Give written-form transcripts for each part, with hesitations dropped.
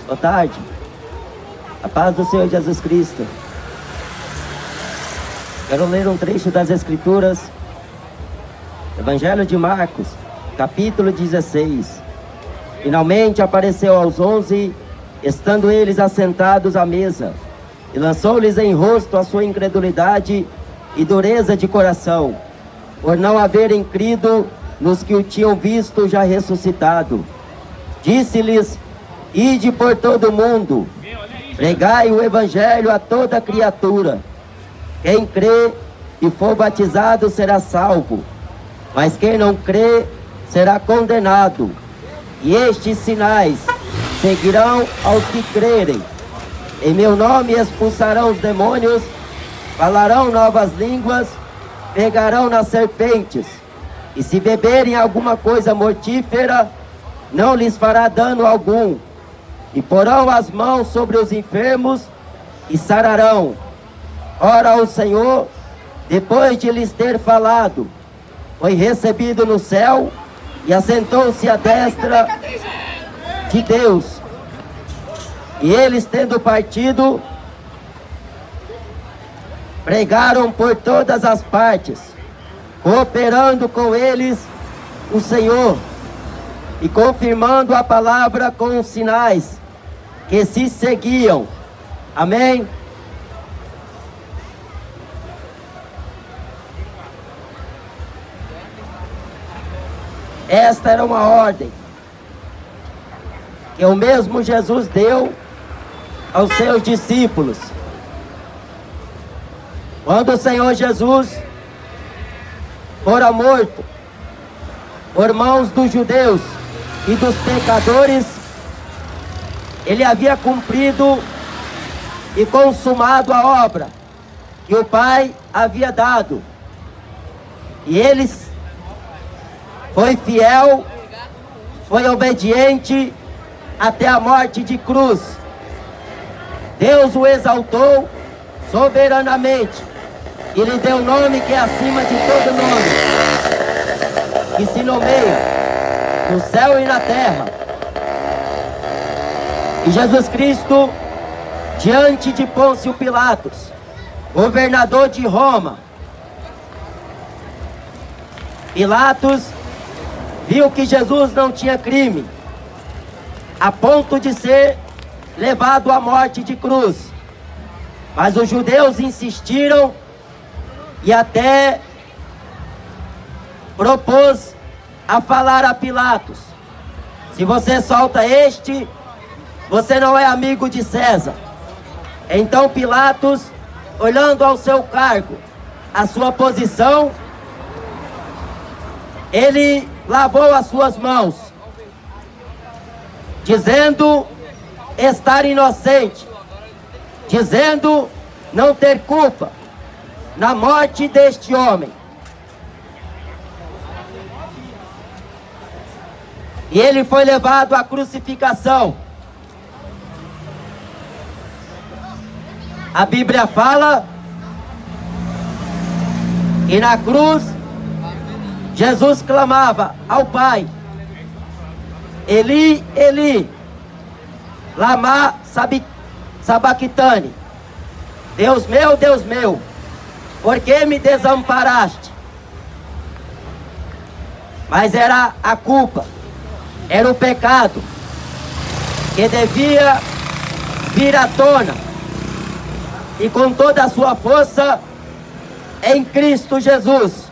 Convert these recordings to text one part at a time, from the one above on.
Boa tarde. A paz do Senhor Jesus Cristo. Quero ler um trecho das Escrituras. Evangelho de Marcos, capítulo 16. Finalmente apareceu aos 11, estando eles assentados à mesa, e lançou-lhes em rosto a sua incredulidade e dureza de coração, por não haverem crido nos que o tinham visto já ressuscitado. Disse-lhes: ide por todo o mundo, pregai o evangelho a toda criatura. Quem crê e for batizado será salvo, mas quem não crê será condenado. E estes sinais seguirão aos que crerem. Em meu nome expulsarão os demônios, falarão novas línguas, pegarão nas serpentes, e se beberem alguma coisa mortífera, não lhes fará dano algum. E porão as mãos sobre os enfermos e sararão. Ora, o Senhor, depois de lhes ter falado, foi recebido no céu e assentou-se à destra de Deus. E eles, tendo partido, pregaram por todas as partes, cooperando com eles o Senhor e confirmando a palavra com os sinais que se seguiam. Amém? Esta era uma ordem que o mesmo Jesus deu aos seus discípulos. Quando o Senhor Jesus fora morto por mãos dos judeus e dos pecadores, ele havia cumprido e consumado a obra que o Pai havia dado. E ele foi fiel, foi obediente até a morte de cruz. Deus o exaltou soberanamente e lhe deu o nome que é acima de todo nome, que se nomeia no céu e na terra. E Jesus Cristo, diante de Pôncio Pilatos, governador de Roma, Pilatos viu que Jesus não tinha crime, a ponto de ser levado à morte de cruz. Mas os judeus insistiram e até propôs a falar a Pilatos: se você solta este, você não é amigo de César. Então Pilatos, olhando ao seu cargo, a sua posição, ele lavou as suas mãos, dizendo estar inocente, dizendo não ter culpa na morte deste homem. E ele foi levado à crucificação. A Bíblia fala que na cruz Jesus clamava ao Pai: Eli, Eli, lama sabachthani. Deus meu, por que me desamparaste? Mas era a culpa, era o pecado que devia vir à tona, e com toda a sua força em Cristo Jesus.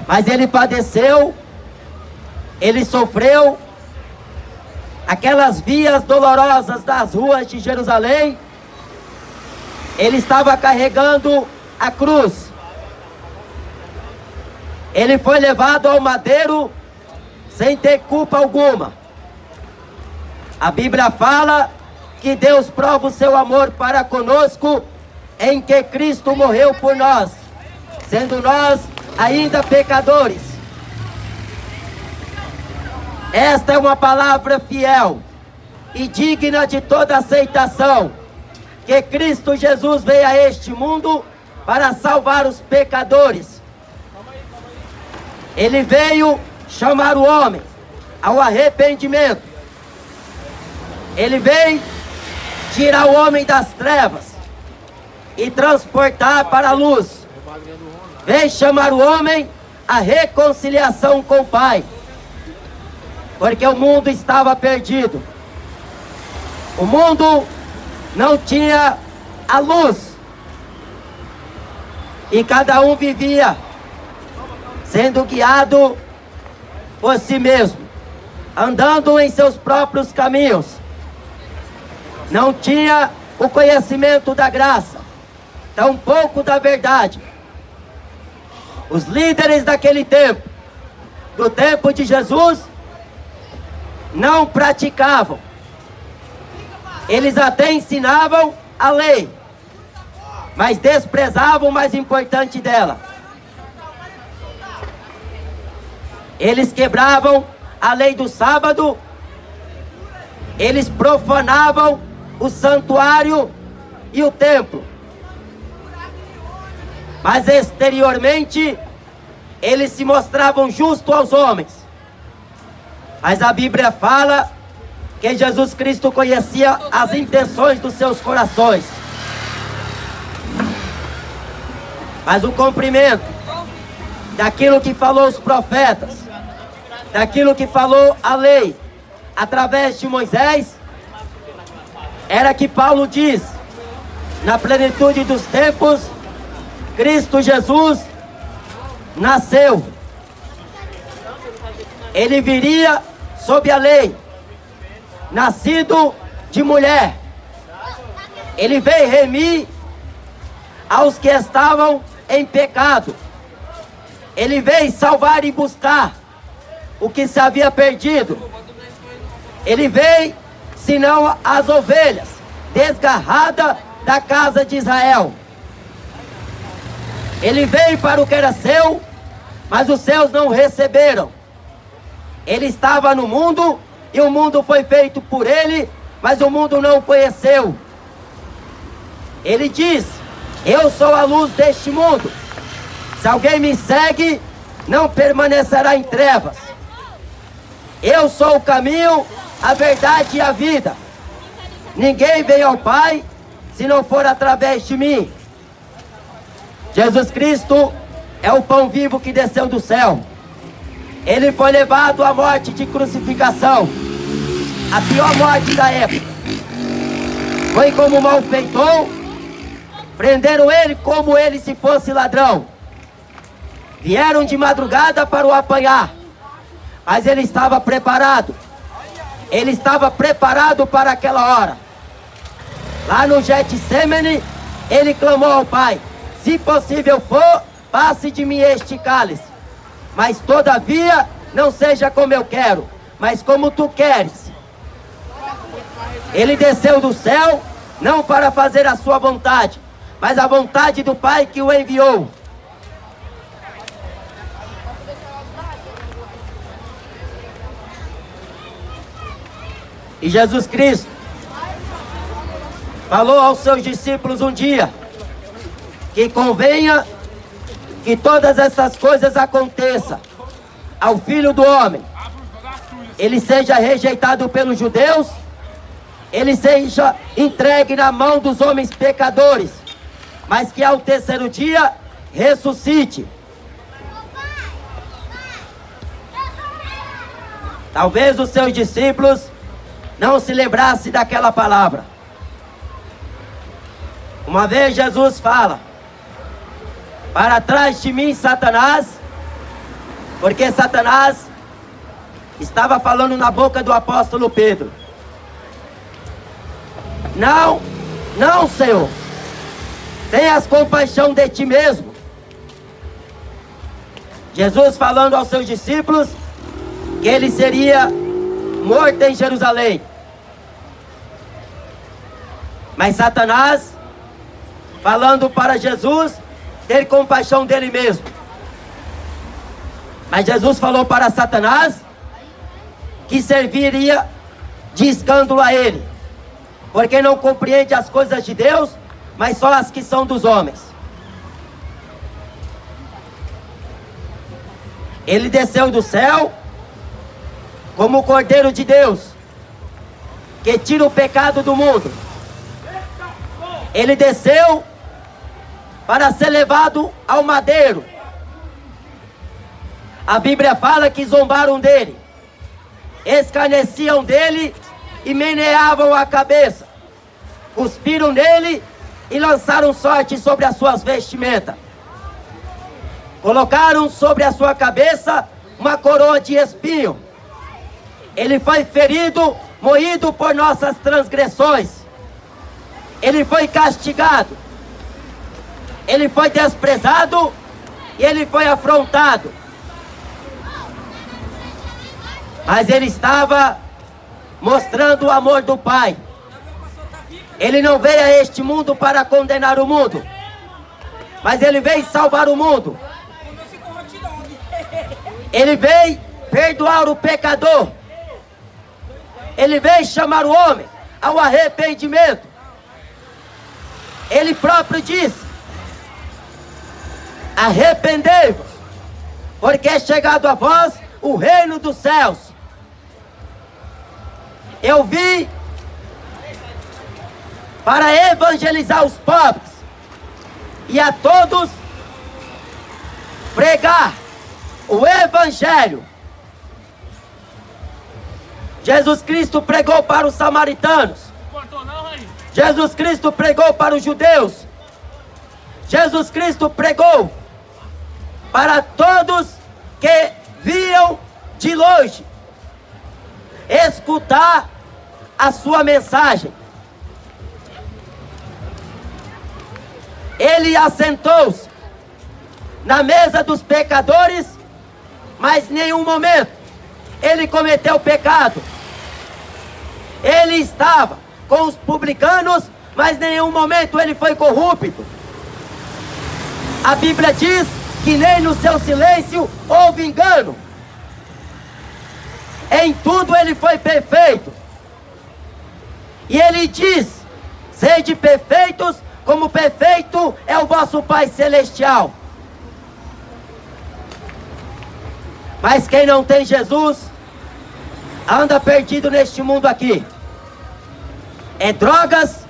Mas ele padeceu, ele sofreu aquelas vias dolorosas das ruas de Jerusalém. Ele estava carregando a cruz. Ele foi levado ao madeiro sem ter culpa alguma. A Bíblia fala que Deus prova o seu amor para conosco em que Cristo morreu por nós, sendo nós ainda pecadores. Esta é uma palavra fiel e digna de toda aceitação, que Cristo Jesus veio a este mundo para salvar os pecadores. Ele veio chamar o homem ao arrependimento. Ele vem tirar o homem das trevas e transportar para a luz. Vem chamar o homem à reconciliação com o Pai, porque o mundo estava perdido. O mundo não tinha a luz e cada um vivia sendo guiado por si mesmo, andando em seus próprios caminhos. Não tinha o conhecimento da graça, tampouco da verdade. Os líderes daquele tempo, do tempo de Jesus, não praticavam. Eles até ensinavam a lei, mas desprezavam o mais importante dela. Eles quebravam a lei do sábado, eles profanavam o santuário e o templo. Mas exteriormente, eles se mostravam justos aos homens. Mas a Bíblia fala que Jesus Cristo conhecia as intenções dos seus corações. Mas o cumprimento daquilo que falou os profetas, daquilo que falou a lei, através de Moisés, era que Paulo diz: na plenitude dos tempos, Cristo Jesus nasceu. Ele viria sob a lei, nascido de mulher. Ele veio remir aos que estavam em pecado. Ele veio salvar e buscar o que se havia perdido. Ele veio, senão as ovelhas desgarradas da casa de Israel. Ele veio para o que era seu, mas os seus não receberam. Ele estava no mundo e o mundo foi feito por ele, mas o mundo não o conheceu. Ele diz: eu sou a luz deste mundo. Se alguém me segue, não permanecerá em trevas. Eu sou o caminho, a verdade e a vida. Ninguém vem ao Pai se não for através de mim. Jesus Cristo é o pão vivo que desceu do céu. Ele foi levado à morte de crucificação, a pior morte da época. Foi como malfeitor, prenderam ele como ele se fosse ladrão. Vieram de madrugada para o apanhar, mas ele estava preparado. Ele estava preparado para aquela hora. Lá no Getsemane, ele clamou ao Pai: se possível for, passe de mim este cálice. Mas todavia, não seja como eu quero, mas como tu queres. Ele desceu do céu, não para fazer a sua vontade, mas a vontade do Pai que o enviou. E Jesus Cristo falou aos seus discípulos um dia que convenha que todas essas coisas aconteçam ao Filho do Homem. Ele seja rejeitado pelos judeus, ele seja entregue na mão dos homens pecadores, mas que ao terceiro dia ressuscite. Talvez os seus discípulos não se lembrassem daquela palavra. Uma vez Jesus fala: para trás de mim, Satanás, porque Satanás estava falando na boca do apóstolo Pedro. Não, não, Senhor, tenhas compaixão de ti mesmo. Jesus falando aos seus discípulos que ele seria morto em Jerusalém. Mas Satanás falando para Jesus ter compaixão dele mesmo. Mas Jesus falou para Satanás que serviria de escândalo a ele, porque não compreende as coisas de Deus, mas só as que são dos homens. Ele desceu do céu como o Cordeiro de Deus, que tira o pecado do mundo. Ele desceu para ser levado ao madeiro. A Bíblia fala que zombaram dele, escarneciam dele e meneavam a cabeça, cuspiram nele e lançaram sorte sobre as suas vestimentas. Colocaram sobre a sua cabeça uma coroa de espinho. Ele foi ferido, moído por nossas transgressões. Ele foi castigado. Ele foi desprezado e ele foi afrontado. Mas ele estava mostrando o amor do Pai. Ele não veio a este mundo para condenar o mundo, mas ele veio salvar o mundo. Ele veio perdoar o pecador. Ele veio chamar o homem ao arrependimento. Ele próprio disse: arrependei-vos, porque é chegado a vós o reino dos céus. Eu vim para evangelizar os pobres e a todos pregar o evangelho. Jesus Cristo pregou para os samaritanos. Jesus Cristo pregou para os judeus. Jesus Cristo pregou para todos que viam de longe escutar a sua mensagem. Ele assentou-se na mesa dos pecadores, mas em nenhum momento ele cometeu pecado. Ele estava com os publicanos, mas em nenhum momento ele foi corrupto. A Bíblia diz que nem no seu silêncio houve engano. Em tudo ele foi perfeito. E ele diz: sede perfeitos, como perfeito é o vosso Pai Celestial. Mas quem não tem Jesus anda perdido neste mundo aqui. É drogas,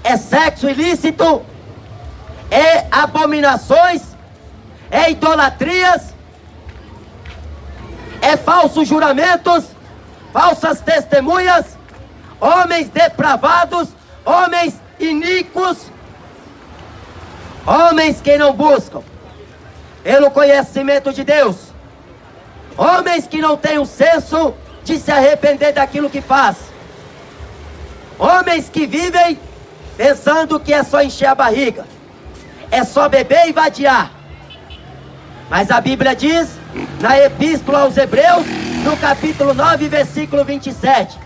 é sexo ilícito, é abominações, é idolatrias, é falsos juramentos, falsas testemunhas, homens depravados, homens iníquos, homens que não buscam pelo conhecimento de Deus, homens que não têm o senso de se arrepender daquilo que faz, homens que vivem pensando que é só encher a barriga, é só beber e vadiar. Mas a Bíblia diz, na Epístola aos Hebreus, no capítulo 9, versículo 27,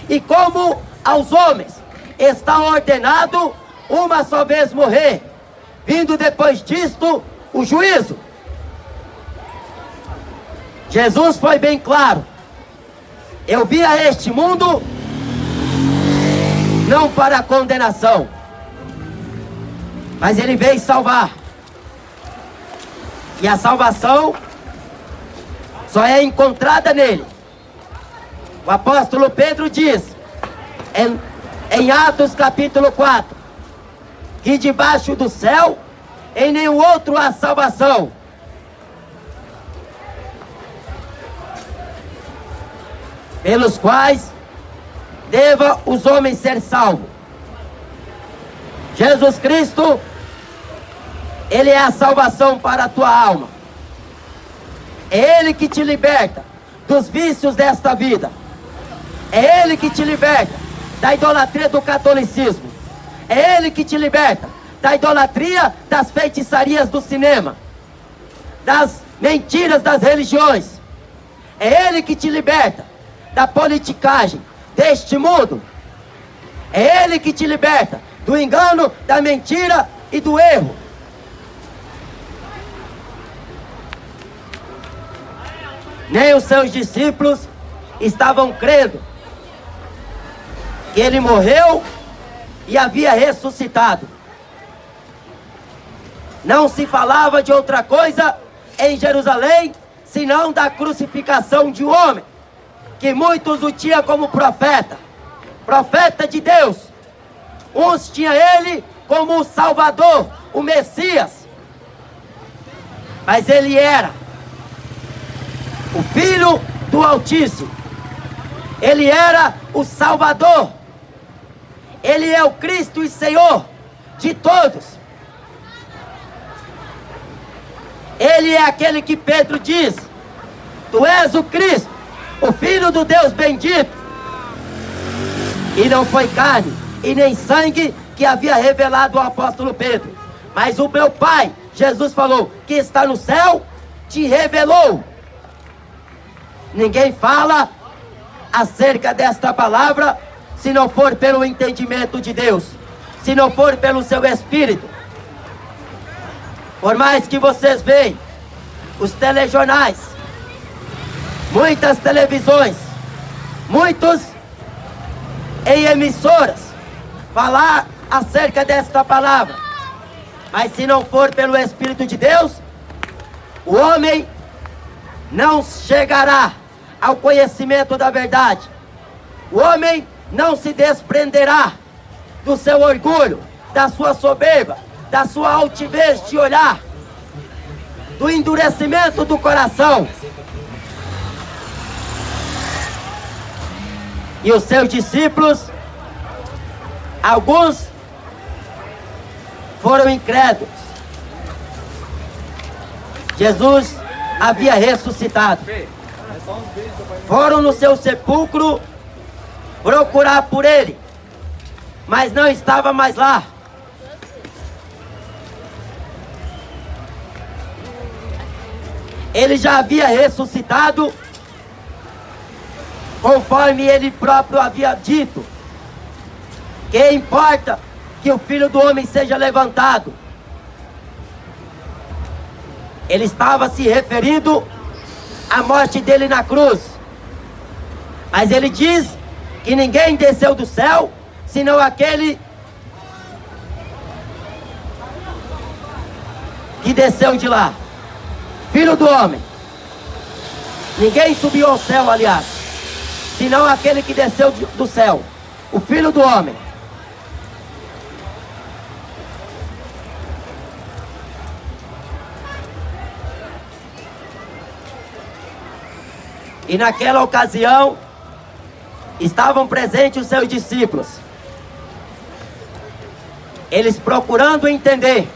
e como aos homens está ordenado uma só vez morrer, vindo depois disto o juízo. Jesus foi bem claro: eu vim a este mundo não para a condenação, mas ele veio salvar. E a salvação só é encontrada nele. O apóstolo Pedro diz em Atos capítulo 4, que debaixo do céu em nenhum outro há salvação. Pelos quais deva os homens ser salvos. Jesus Cristo, Ele é a salvação para a tua alma. É Ele que te liberta dos vícios desta vida. É Ele que te liberta da idolatria do catolicismo. É Ele que te liberta da idolatria das feitiçarias do cinema, das mentiras das religiões. É Ele que te liberta da politicagem deste mundo. É Ele que te liberta do engano, da mentira e do erro. Nem os seus discípulos estavam crendo que Ele morreu e havia ressuscitado. Não se falava de outra coisa em Jerusalém, senão da crucificação de um homem, que muitos o tinham como profeta. profeta de Deus. Uns tinham ele como o Salvador, o Messias. Mas ele era o Filho do Altíssimo. Ele era o Salvador. Ele é o Cristo e Senhor de todos. Ele é aquele que Pedro diz: tu és o Cristo, o Filho do Deus bendito. E não foi carne e nem sangue que havia revelado ao apóstolo Pedro, mas o meu Pai, Jesus falou, que está no céu, te revelou. Ninguém fala acerca desta palavra se não for pelo entendimento de Deus, se não for pelo seu Espírito. Por mais que vocês vejam os telejornais, muitas televisões, muitos em emissoras falar acerca desta palavra, mas se não for pelo Espírito de Deus, o homem não chegará ao conhecimento da verdade. O homem não se desprenderá do seu orgulho, da sua soberba, da sua altivez de olhar, do endurecimento do coração. E os seus discípulos, alguns foram incrédulos. Jesus havia ressuscitado. Foram no seu sepulcro procurar por ele, mas não estava mais lá. Ele já havia ressuscitado, conforme ele próprio havia dito, que importa que o Filho do Homem seja levantado. Ele estava se referindo à morte dele na cruz. Mas ele diz que ninguém desceu do céu, senão aquele que desceu de lá, Filho do Homem. Ninguém subiu ao céu, aliás, senão aquele que desceu do céu, o Filho do Homem. E naquela ocasião, estavam presentes os seus discípulos. Eles procurando entender.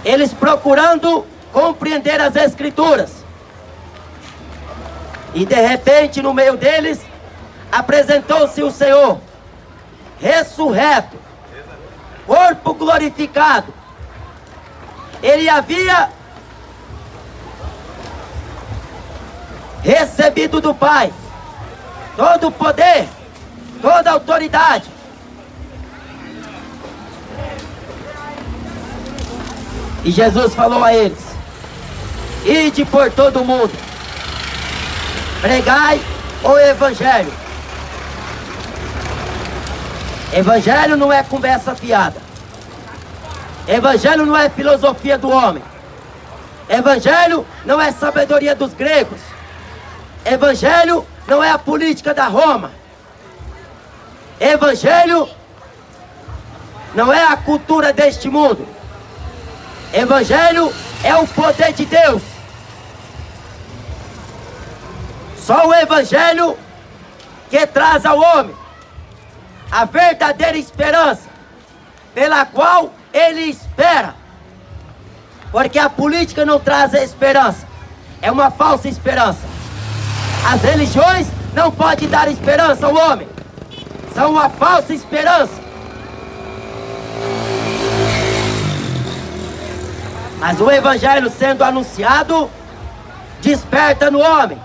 Eles procurando compreender as Escrituras. E de repente, no meio deles, apresentou-se o Senhor, ressurreto, corpo glorificado. Ele havia recebido do Pai todo o poder, toda a autoridade. E Jesus falou a eles: ide por todo o mundo, pregai o Evangelho. Evangelho não é conversa fiada. Evangelho não é filosofia do homem. Evangelho não é sabedoria dos gregos. Evangelho não é a política da Roma. Evangelho não é a cultura deste mundo. Evangelho é o poder de Deus. Só o Evangelho que traz ao homem a verdadeira esperança pela qual ele espera. Porque a política não traz a esperança, é uma falsa esperança. As religiões não podem dar esperança ao homem, são uma falsa esperança. Mas o Evangelho sendo anunciado, desperta no homem,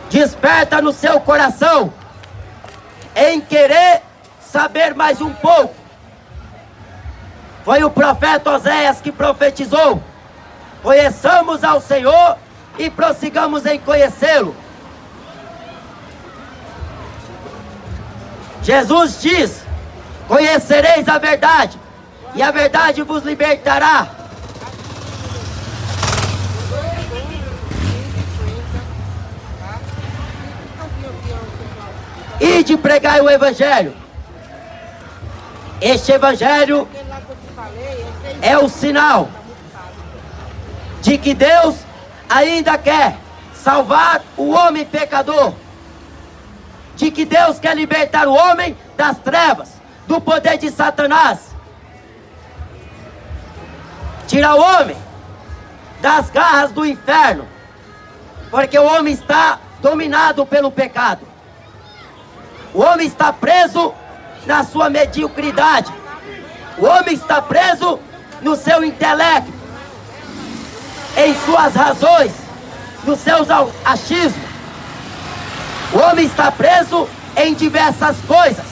desperta no seu coração, em querer saber mais um pouco. Foi o profeta Oséias que profetizou: conheçamos ao Senhor e prossigamos em conhecê-lo. Jesus diz: conhecereis a verdade, e a verdade vos libertará. e de pregar o Evangelho. Este Evangelho é o sinal de que Deus ainda quer salvar o homem pecador, de que Deus quer libertar o homem das trevas, do poder de Satanás, tirar o homem das garras do inferno, porque o homem está dominado pelo pecado. O homem está preso na sua mediocridade. O homem está preso no seu intelecto, em suas razões, nos seus achismos. O homem está preso em diversas coisas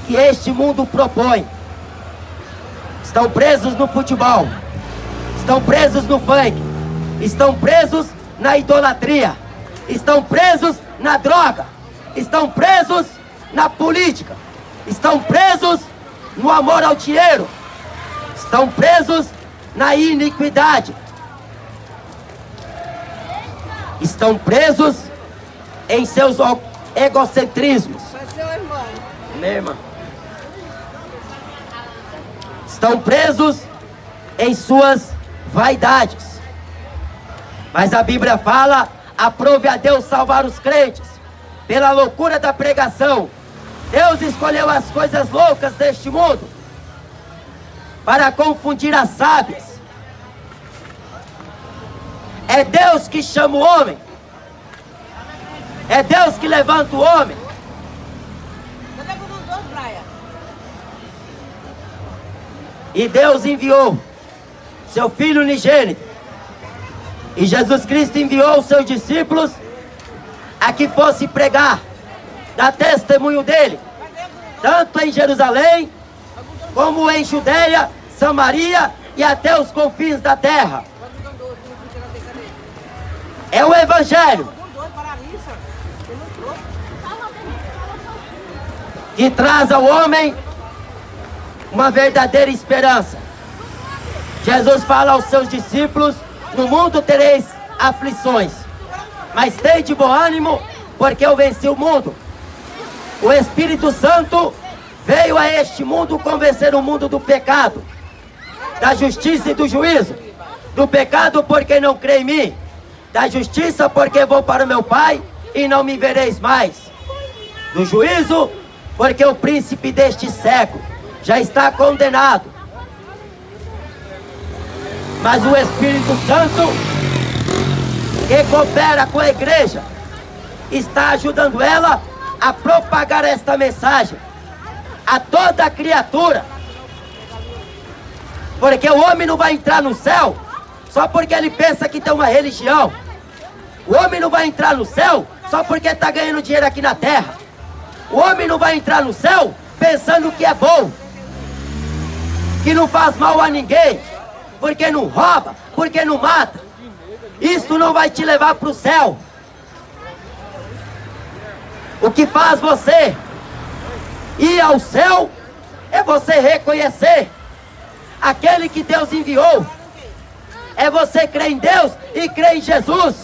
que este mundo propõe. Estão presos no futebol, estão presos no funk, estão presos na idolatria, estão presos na droga, estão presos na política, estão presos no amor ao dinheiro, estão presos na iniquidade, estão presos em seus egocentrismos. Minha irmã. Estão presos em suas vaidades. Mas a Bíblia fala: aprove a Deus salvar os crentes pela loucura da pregação. Deus escolheu as coisas loucas deste mundo para confundir as sábias. É Deus que chama o homem. É Deus que levanta o homem. E Deus enviou seu Filho unigênito. E Jesus Cristo enviou os seus discípulos a que fosse pregar, dar testemunho dele, tanto em Jerusalém, como em Judeia, Samaria e até os confins da terra. É o Evangelho que traz ao homem uma verdadeira esperança. Jesus fala aos seus discípulos: no mundo tereis aflições, mas tende bom ânimo, porque eu venci o mundo. O Espírito Santo veio a este mundo convencer o mundo do pecado, da justiça e do juízo. Do pecado, porque não crê em mim; da justiça, porque vou para o meu Pai e não me vereis mais; do juízo, porque o príncipe deste século já está condenado. Mas o Espírito Santo, que coopera com a igreja, está ajudando ela a propagar esta mensagem a toda criatura. Porque o homem não vai entrar no céu só porque ele pensa que tem uma religião. O homem não vai entrar no céu só porque está ganhando dinheiro aqui na terra. O homem não vai entrar no céu pensando que é bom, que não faz mal a ninguém, porque não rouba, porque não mata. Isso não vai te levar para o céu. O que faz você ir ao céu é você reconhecer aquele que Deus enviou. É você crer em Deus e crer em Jesus.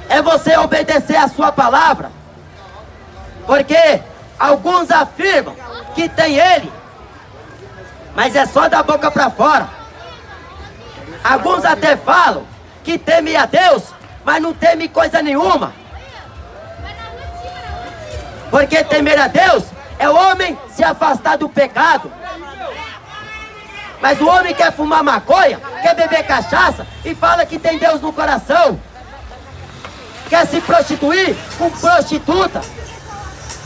É você obedecer a sua palavra. Porque alguns afirmam que tem Ele, mas é só da boca para fora. Alguns até falam que temem a Deus, mas não temem coisa nenhuma. Porque temer a Deus é o homem se afastar do pecado. Mas o homem quer fumar maconha, quer beber cachaça e fala que tem Deus no coração. Quer se prostituir com prostituta.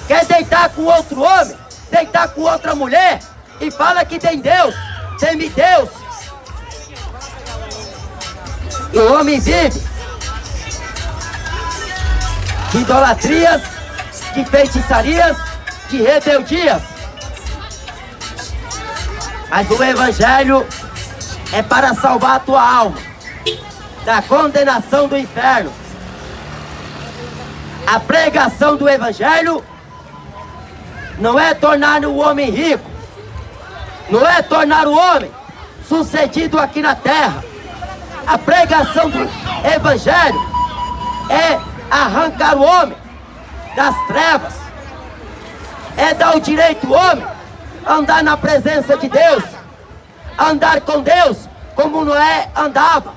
Quer deitar com outro homem, deitar com outra mulher e fala que tem Deus, teme Deus. E o homem vive de idolatrias, de feitiçarias, de rebeldias. Mas o Evangelho é para salvar a tua alma da condenação do inferno. A pregação do Evangelho não é tornar o homem rico, não é tornar o homem sucedido aqui na terra. A pregação do Evangelho é arrancar o homem das trevas. É dar o direito ao homem a andar na presença de Deus, a andar com Deus como Noé andava,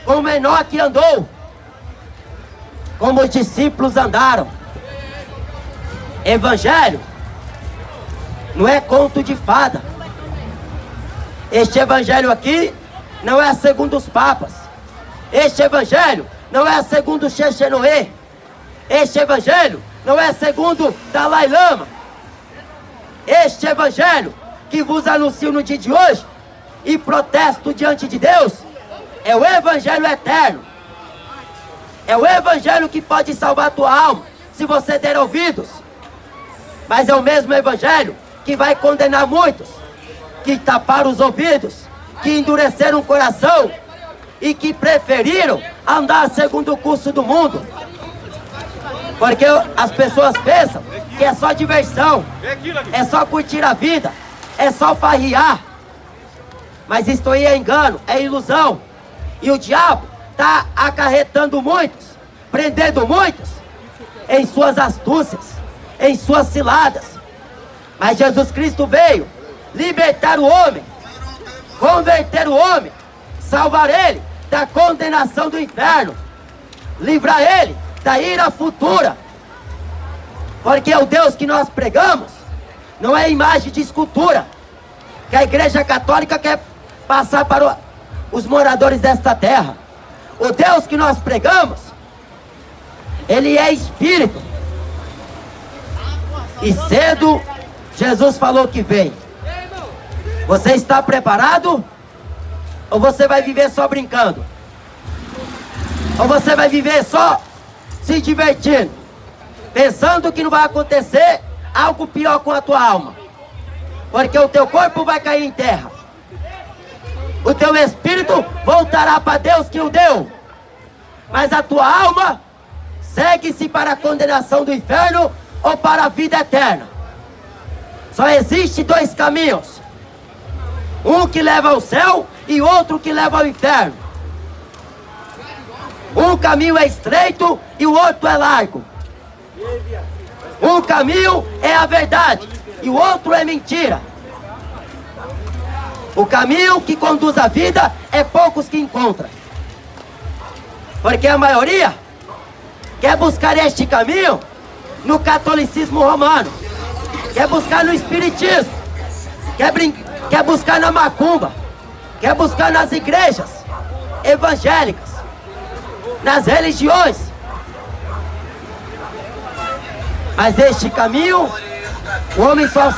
como Enoque andou, como os discípulos andaram. Evangelho não é conto de fada. Este evangelho aqui não é segundo os papas. Este evangelho não é segundo Chechenoê. Este evangelho não é segundo Dalai Lama. Este evangelho que vos anuncio no dia de hoje e protesto diante de Deus é o evangelho eterno. É o evangelho que pode salvar a tua alma se você der ouvidos. Mas é o mesmo evangelho que vai condenar muitos que taparam os ouvidos, que endureceram o coração e que preferiram andar segundo o curso do mundo. Porque as pessoas pensam que é só diversão, é só curtir a vida, é só farriar. Mas isto aí é engano, é ilusão. E o diabo está acarretando muitos, prendendo muitos em suas astúcias, em suas ciladas. Mas Jesus Cristo veio libertar o homem, converter o homem, salvar ele da condenação do inferno, livrar ele da ira futura. Porque o Deus que nós pregamos não é imagem de escultura que a Igreja Católica quer passar para os moradores desta terra. O Deus que nós pregamos, Ele é Espírito. E cedo Jesus falou que vem. Você está preparado? Ou você vai viver só brincando? Ou você vai viver só se divertindo, pensando que não vai acontecer algo pior com a tua alma? Porque o teu corpo vai cair em terra, o teu espírito voltará para Deus que o deu, mas a tua alma segue-se para a condenação do inferno ou para a vida eterna. Só existe dois caminhos, um que leva ao céu e outro que leva ao inferno. Um caminho é estreito e o outro é largo. Um caminho é a verdade e o outro é mentira. O caminho que conduz à vida é poucos que encontram, porque a maioria quer buscar este caminho no catolicismo romano, quer buscar no espiritismo, quer buscar na macumba, quer buscar nas igrejas evangélicas, nas religiões. Mas este caminho, o homem só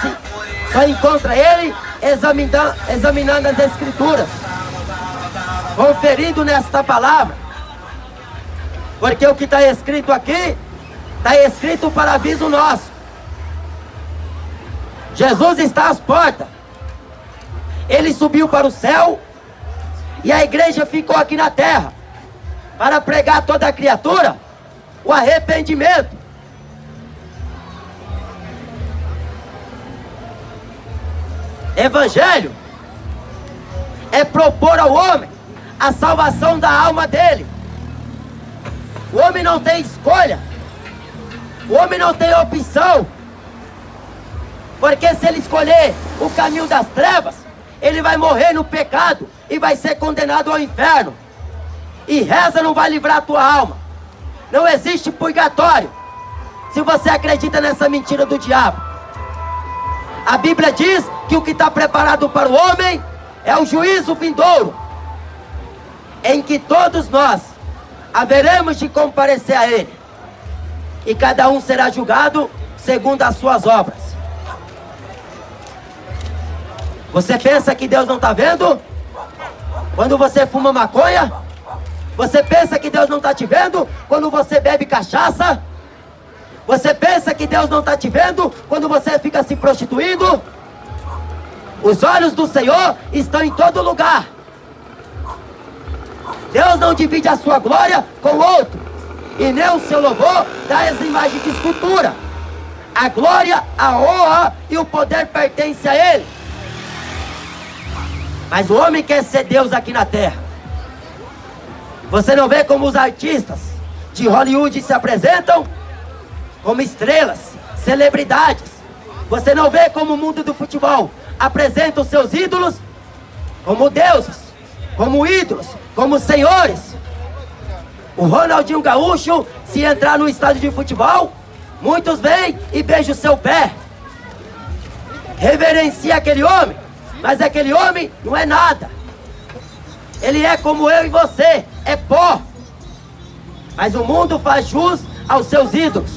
encontra ele examinando as Escrituras, conferindo nesta palavra. Porque o que está escrito aqui, está escrito para aviso nosso. Jesus está às portas. Ele subiu para o céu e a igreja ficou aqui na terra para pregar a toda a criatura o arrependimento. Evangelho é propor ao homem a salvação da alma dele. O homem não tem escolha, o homem não tem opção, porque se ele escolher o caminho das trevas, ele vai morrer no pecado e vai ser condenado ao inferno. E reza não vai livrar a tua alma. Não existe purgatório se você acredita nessa mentira do diabo. A Bíblia diz que o que está preparado para o homem é o juízo vindouro, em que todos nós haveremos de comparecer a ele, e cada um será julgado segundo as suas obras. Você pensa que Deus não está vendo? Quando você fuma maconha? Você pensa que Deus não está te vendo quando você bebe cachaça? Você pensa que Deus não está te vendo quando você fica se prostituindo? Os olhos do Senhor estão em todo lugar. Deus não divide a sua glória com outro, e nem o seu louvor das imagens de escultura. A glória, a honra e o poder pertencem a Ele. Mas o homem quer ser Deus aqui na terra. Você não vê como os artistas de Hollywood se apresentam? como estrelas, celebridades. Você não vê como o mundo do futebol apresenta os seus ídolos como deuses, como ídolos, como senhores. O Ronaldinho Gaúcho, se entrar no estádio de futebol, muitos vêm e beijam o seu pé. Reverencia aquele homem, mas aquele homem não é nada. Ele é como eu e você, é pó. Mas o mundo faz jus aos seus ídolos.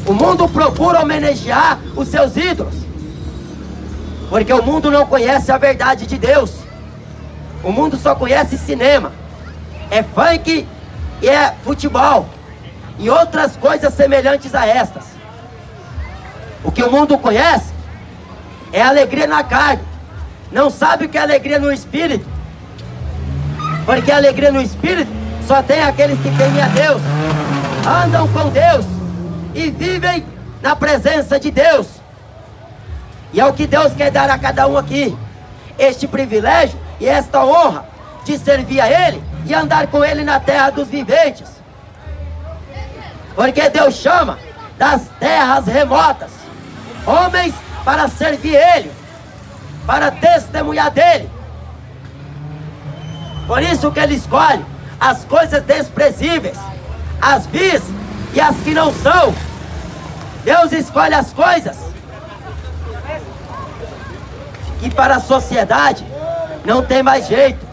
O mundo procura homenagear os seus ídolos. Porque o mundo não conhece a verdade de Deus. O mundo só conhece cinema. É funk e é futebol. E outras coisas semelhantes a estas. O que o mundo conhece é alegria na carne. Não sabe o que é alegria no espírito. Porque a alegria no espírito só tem aqueles que temem a Deus, andam com Deus e vivem na presença de Deus. E é o que Deus quer dar a cada um aqui, este privilégio e esta honra de servir a Ele e andar com Ele na terra dos viventes. Porque Deus chama das terras remotas homens para servir Ele, para testemunhar dEle. Por isso que Ele escolhe as coisas desprezíveis, as vis e as que não são. Deus escolhe as coisas que para a sociedade não tem mais jeito.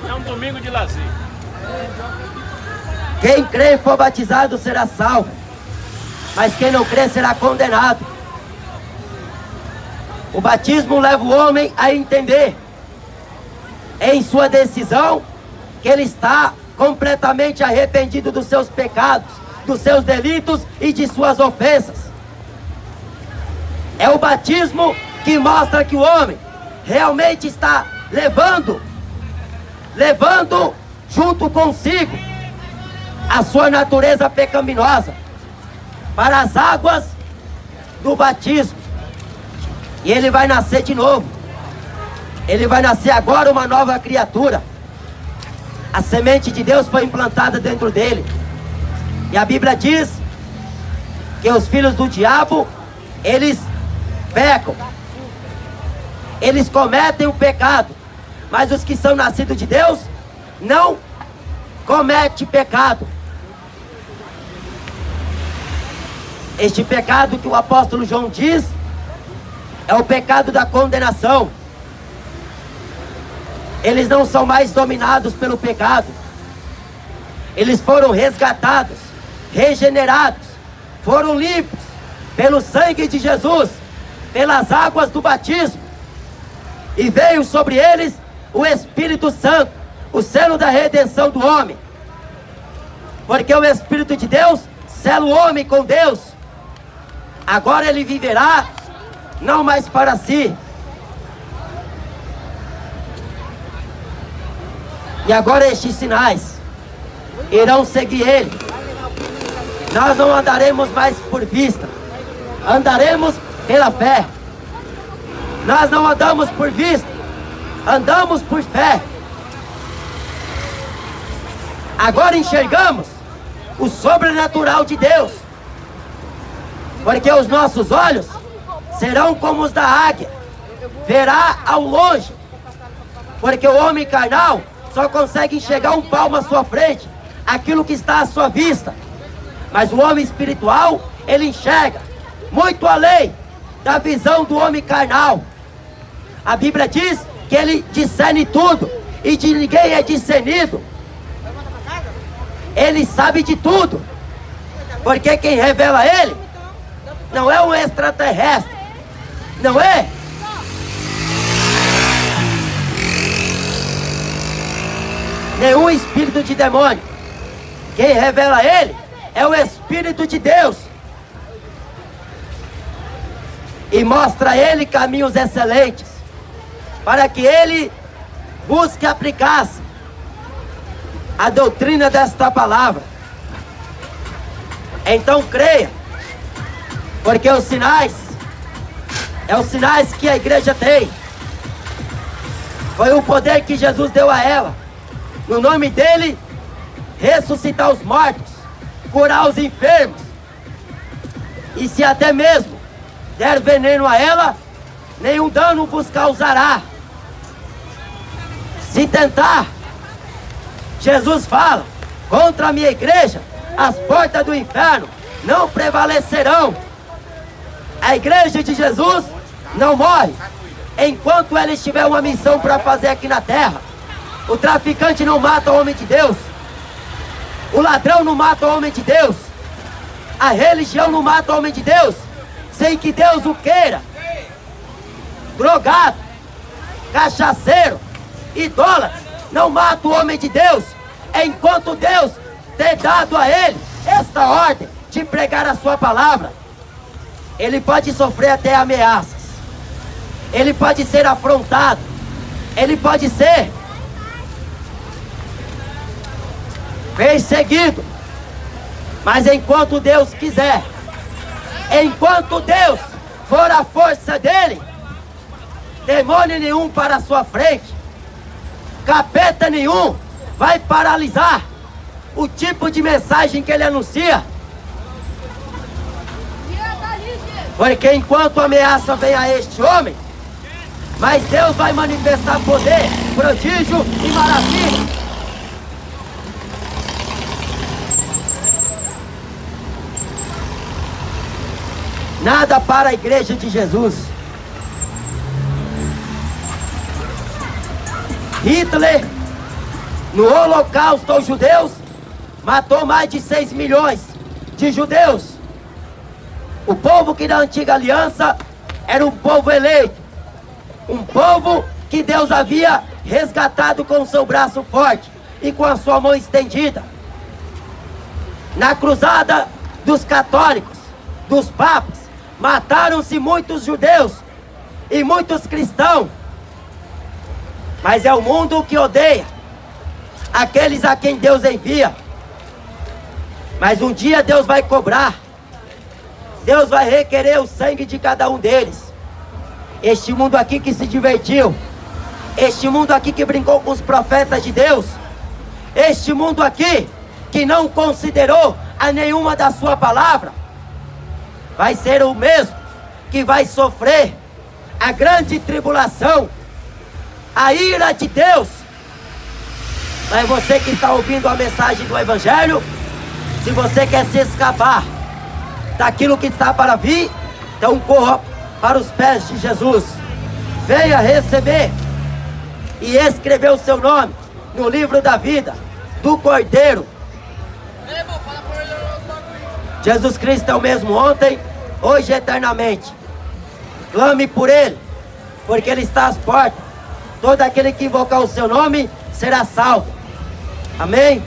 É um domingo de lazer. Quem crê e for batizado será salvo, mas quem não crê será condenado. O batismo leva o homem a entender, em sua decisão, que ele está completamente arrependido dos seus pecados, dos seus delitos e de suas ofensas. É o batismo que mostra que o homem realmente está levando junto consigo a sua natureza pecaminosa para as águas do batismo. E ele vai nascer de novo. Ele vai nascer agora uma nova criatura. A semente de Deus foi implantada dentro dele. E a Bíblia diz que os filhos do diabo, eles pecam. Eles cometem o pecado. Mas os que são nascidos de Deus não cometem pecado. Este pecado que o apóstolo João diz é o pecado da condenação. Eles não são mais dominados pelo pecado. Eles foram resgatados, regenerados, foram limpos pelo sangue de Jesus, pelas águas do batismo. E veio sobre eles o Espírito Santo, o selo da redenção do homem. Porque o Espírito de Deus sela o homem com Deus. Agora ele viverá, não mais para si. E agora estes sinais irão seguir ele. Nós não andaremos mais por vista, andaremos pela fé. Nós não andamos por vista, andamos por fé. Agora enxergamos o sobrenatural de Deus, porque os nossos olhos serão como os da águia, verá ao longe, porque o homem carnal só consegue enxergar um palmo à sua frente, aquilo que está à sua vista. Mas o homem espiritual, ele enxerga muito além da visão do homem carnal. A Bíblia diz que ele discerne tudo, e de ninguém é discernido. Ele sabe de tudo, porque quem revela ele não é um extraterrestre, não é nenhum espírito de demônio. Quem revela ele é o Espírito de Deus, e mostra a ele caminhos excelentes, para que ele busque aplicar-se a doutrina desta palavra. Então creia, porque os sinais É os sinais que a igreja tem. Foi o poder que Jesus deu a ela. No nome dele, ressuscitar os mortos, curar os enfermos. E se até mesmo der veneno a ela, nenhum dano vos causará. Se tentar, Jesus fala, contra a minha igreja, as portas do inferno não prevalecerão. A igreja de Jesus não morre enquanto ela estiver uma missão para fazer aqui na terra. O traficante não mata o homem de Deus. O ladrão não mata o homem de Deus. A religião não mata o homem de Deus sem que Deus o queira. Drogado, cachaceiro, idólatra não mata o homem de Deus enquanto Deus ter dado a ele esta ordem de pregar a sua palavra. Ele pode sofrer até ameaças, ele pode ser afrontado, ele pode ser perseguido, mas enquanto Deus quiser, enquanto Deus for a força dele, demônio nenhum para a sua frente, capeta nenhum vai paralisar o tipo de mensagem que ele anuncia. Porque enquanto a ameaça vem a este homem, mas Deus vai manifestar poder, prodígio e maravilha. Nada para a igreja de Jesus. Hitler, no Holocausto aos judeus, matou mais de 6 milhões de judeus. O povo que na antiga aliança era um povo eleito, um povo que Deus havia resgatado com o seu braço forte e com a sua mão estendida. Na cruzada dos católicos, dos papas, mataram-se muitos judeus e muitos cristãos. Mas é o mundo que odeia aqueles a quem Deus envia. Mas um dia Deus vai cobrar. Deus vai requerer o sangue de cada um deles. Este mundo aqui que se divertiu, este mundo aqui que brincou com os profetas de Deus, este mundo aqui que não considerou a nenhuma da sua palavra, vai ser o mesmo que vai sofrer a grande tribulação, a ira de Deus. Mas você que está ouvindo a mensagem do Evangelho, se você quer se escapar daquilo que está para vir, então corra para os pés de Jesus. Venha receber e escrever o seu nome no livro da vida do Cordeiro. Jesus Cristo é o mesmo ontem, hoje e eternamente. Clame por Ele, porque Ele está às portas. Todo aquele que invocar o seu nome será salvo. Amém?